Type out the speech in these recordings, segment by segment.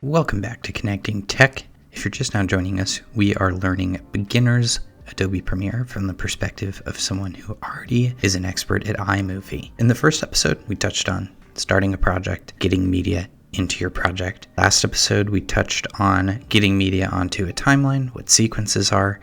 Welcome back to Connecting Tech. If you're just now joining us, we are learning beginner's Adobe Premiere from the perspective of someone who already is an expert at iMovie. In the first episode, we touched on starting a project, getting media into your project. Last episode, we touched on getting media onto a timeline, what sequences are,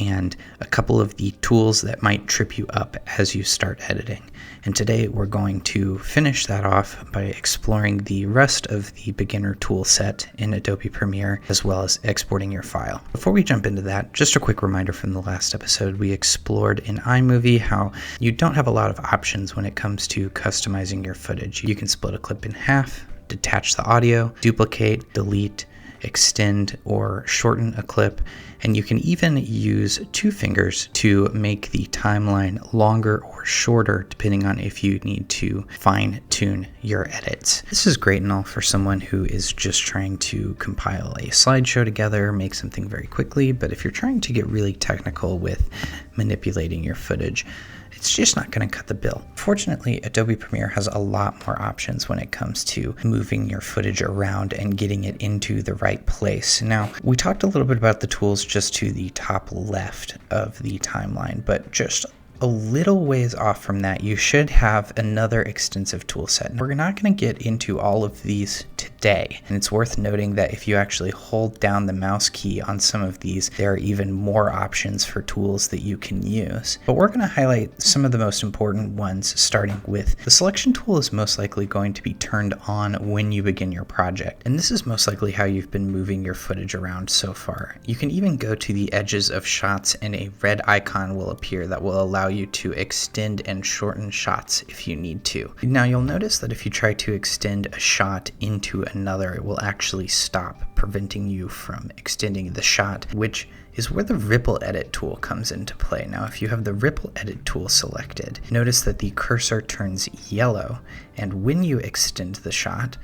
and a couple of the tools that might trip you up as you start editing. And today we're going to finish that off by exploring the rest of the beginner tool set in Adobe Premiere, as well as exporting your file. Before we jump into that, just a quick reminder from the last episode, we explored in iMovie how you don't have a lot of options when it comes to customizing your footage. You can split a clip in half, detach the audio, duplicate, delete, extend or shorten a clip, and you can even use two fingers to make the timeline longer or shorter depending on if you need to fine-tune your edits. This is great and all for someone who is just trying to compile a slideshow together, make something very quickly, but if you're trying to get really technical with manipulating your footage, it's just not going to cut the bill. Fortunately, Adobe Premiere has a lot more options when it comes to moving your footage around and getting it into the right place. Now, we talked a little bit about the tools just to the top left of the timeline, but just a little ways off from that, you should have another extensive tool set. We're not going to get into all of these today, and it's worth noting that if you actually hold down the mouse key on some of these, there are even more options for tools that you can use. But we're going to highlight some of the most important ones, starting with the selection tool is most likely going to be turned on when you begin your project. And this is most likely how you've been moving your footage around so far. You can even go to the edges of shots and a red icon will appear that will allow you to extend and shorten shots if you need to. Now you'll notice that if you try to extend a shot into another, it will actually stop, preventing you from extending the shot, which is where the ripple edit tool comes into play. Now if you have the ripple edit tool selected, notice that the cursor turns yellow, and when you extend the shot,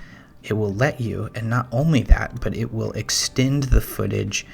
it will let you, and not only that, but it will extend the footage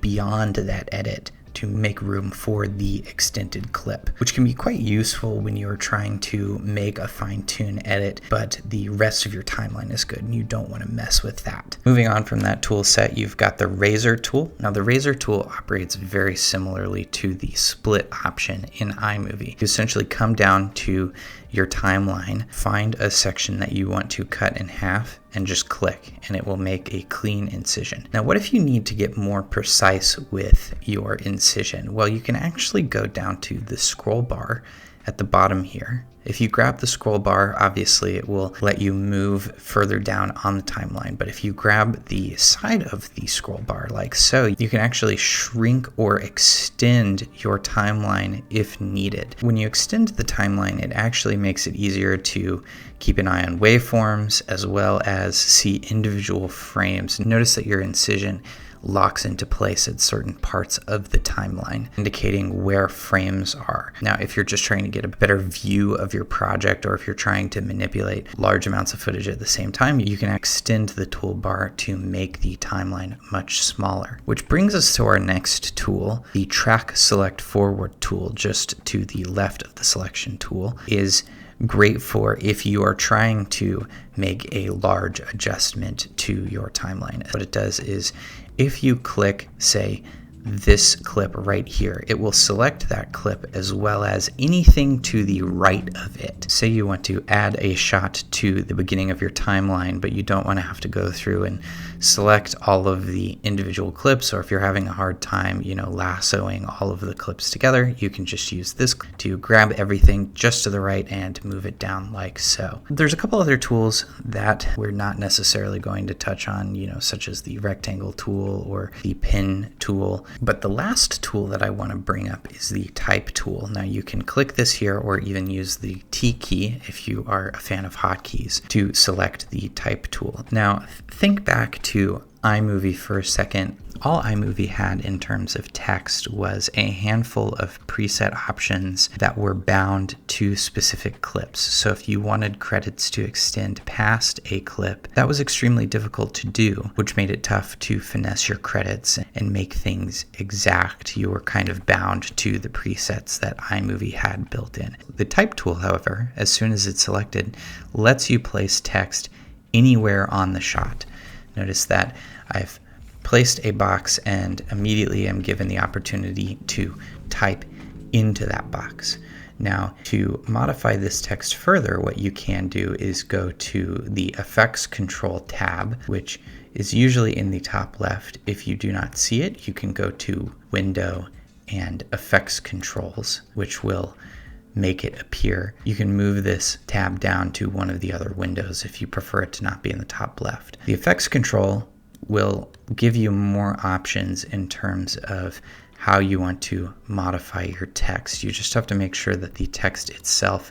beyond that edit to make room for the extended clip, which can be quite useful when you're trying to make a fine-tune edit, but the rest of your timeline is good and you don't want to mess with that. Moving on from that tool set, you've got the razor tool. Now the razor tool operates very similarly to the split option in iMovie. You essentially come down to your timeline, find a section that you want to cut in half, and just click, and it will make a clean incision. Now, what if you need to get more precise with your incision? Well, you can actually go down to the scroll bar at the bottom here. If you grab the scroll bar, obviously it will let you move further down on the timeline. But if you grab the side of the scroll bar like so, you can actually shrink or extend your timeline if needed. When you extend the timeline, it actually makes it easier to keep an eye on waveforms as well as see individual frames. Notice that your incision locks into place at certain parts of the timeline, indicating where frames are. Now, if you're just trying to get a better view of your project, or if you're trying to manipulate large amounts of footage at the same time, you can extend the toolbar to make the timeline much smaller. Which brings us to our next tool. The Track Select Forward tool, just to the left of the selection tool, is great for if you are trying to make a large adjustment to your timeline. What it does is if you click, say, this clip right here, it will select that clip as well as anything to the right of it. Say you want to add a shot to the beginning of your timeline, but you don't want to have to go through and select all of the individual clips, or if you're having a hard time, lassoing all of the clips together, you can just use this to grab everything just to the right and move it down like so. There's a couple other tools that we're not necessarily going to touch on, such as the rectangle tool or the pin tool. But the last tool that I want to bring up is the type tool. Now you can click this here or even use the T key if you are a fan of hotkeys to select the type tool. Now think back to iMovie for a second. All iMovie had in terms of text was a handful of preset options that were bound to specific clips. So if you wanted credits to extend past a clip, that was extremely difficult to do, which made it tough to finesse your credits and make things exact. You were kind of bound to the presets that iMovie had built in. The type tool, however, as soon as it's selected, lets you place text anywhere on the shot. Notice that I've placed a box and immediately I'm given the opportunity to type into that box. Now, to modify this text further, what you can do is go to the Effects Control tab, which is usually in the top left. If you do not see it, you can go to Window and Effects Controls, which will make it appear. You can move this tab down to one of the other windows if you prefer it to not be in the top left. The Effects Control will give you more options in terms of how you want to modify your text. You just have to make sure that the text itself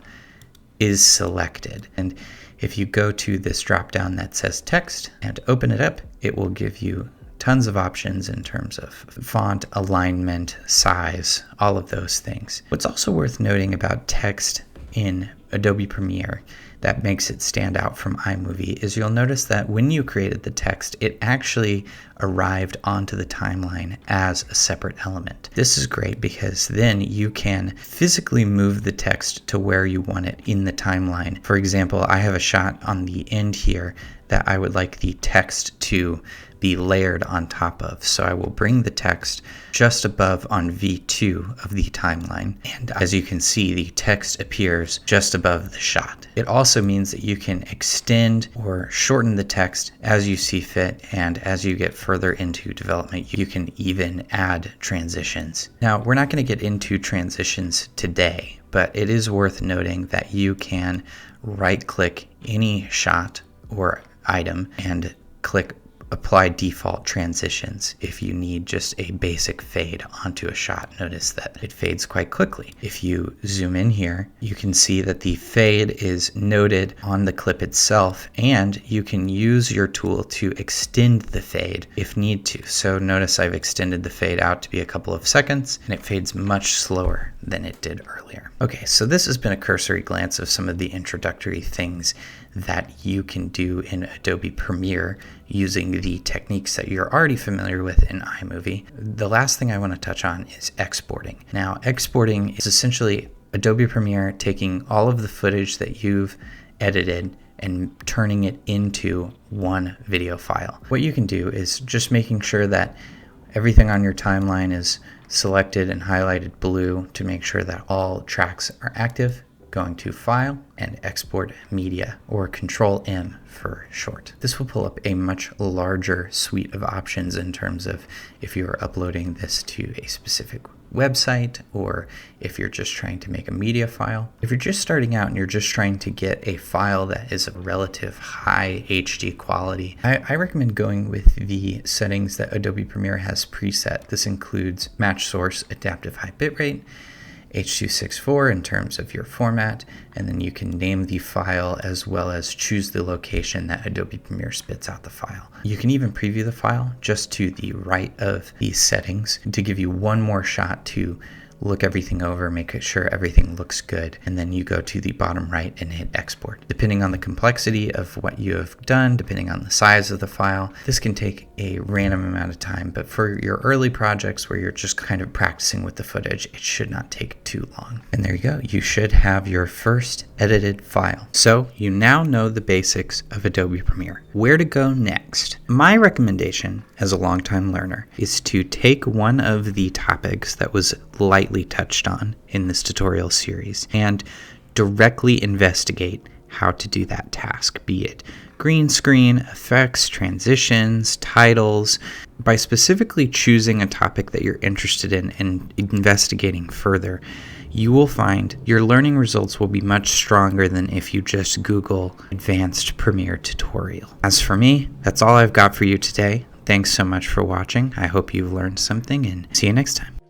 is selected. And if you go to this drop down that says text and open it up, it will give you tons of options in terms of font, alignment, size, all of those things. What's also worth noting about text in Adobe Premiere that makes it stand out from iMovie is you'll notice that when you created the text, it actually arrived onto the timeline as a separate element. This is great because then you can physically move the text to where you want it in the timeline. For example, I have a shot on the end here that I would like the text to be layered on top of. So I will bring the text just above on V2 of the timeline. And as you can see, the text appears just above the shot. It also means that you can extend or shorten the text as you see fit. And as you get further into development, you can even add transitions. Now, we're not going to get into transitions today, but it is worth noting that you can right-click any shot or item and click Apply Default Transitions if you need just a basic fade onto a shot. Notice that it fades quite quickly. If you zoom in here, you can see that the fade is noted on the clip itself, and you can use your tool to extend the fade if need to. So notice I've extended the fade out to be a couple of seconds, and it fades much slower than it did earlier. Okay, so this has been a cursory glance of some of the introductory things that you can do in Adobe Premiere using the techniques that you're already familiar with in iMovie. The last thing I want to touch on is exporting. Now, exporting is essentially Adobe Premiere taking all of the footage that you've edited and turning it into one video file. What you can do is just making sure that everything on your timeline is selected and highlighted blue to make sure that all tracks are active. Going to File and Export Media, or Control M for short. This will pull up a much larger suite of options in terms of if you're uploading this to a specific website or if you're just trying to make a media file. If you're just starting out and you're just trying to get a file that is of relative high HD quality, I recommend going with the settings that Adobe Premiere has preset. This includes match source, adaptive high bitrate, H.264 in terms of your format, and then you can name the file as well as choose the location that Adobe Premiere spits out the file. You can even preview the file just to the right of these settings to give you one more shot to look everything over, make sure everything looks good, and then you go to the bottom right and hit export. Depending on the complexity of what you have done, depending on the size of the file, this can take a random amount of time, but for your early projects where you're just kind of practicing with the footage, it should not take too long. And there you go, you should have your first edited file. So you now know the basics of Adobe Premiere. Where to go next? My recommendation as a longtime learner is to take one of the topics that was lightly touched on in this tutorial series and directly investigate how to do that task, be it green screen, effects, transitions, titles. By specifically choosing a topic that you're interested in and investigating further, you will find your learning results will be much stronger than if you just Google advanced Premiere tutorial. As for me, that's all I've got for you today. Thanks so much for watching. I hope you've learned something, and see you next time.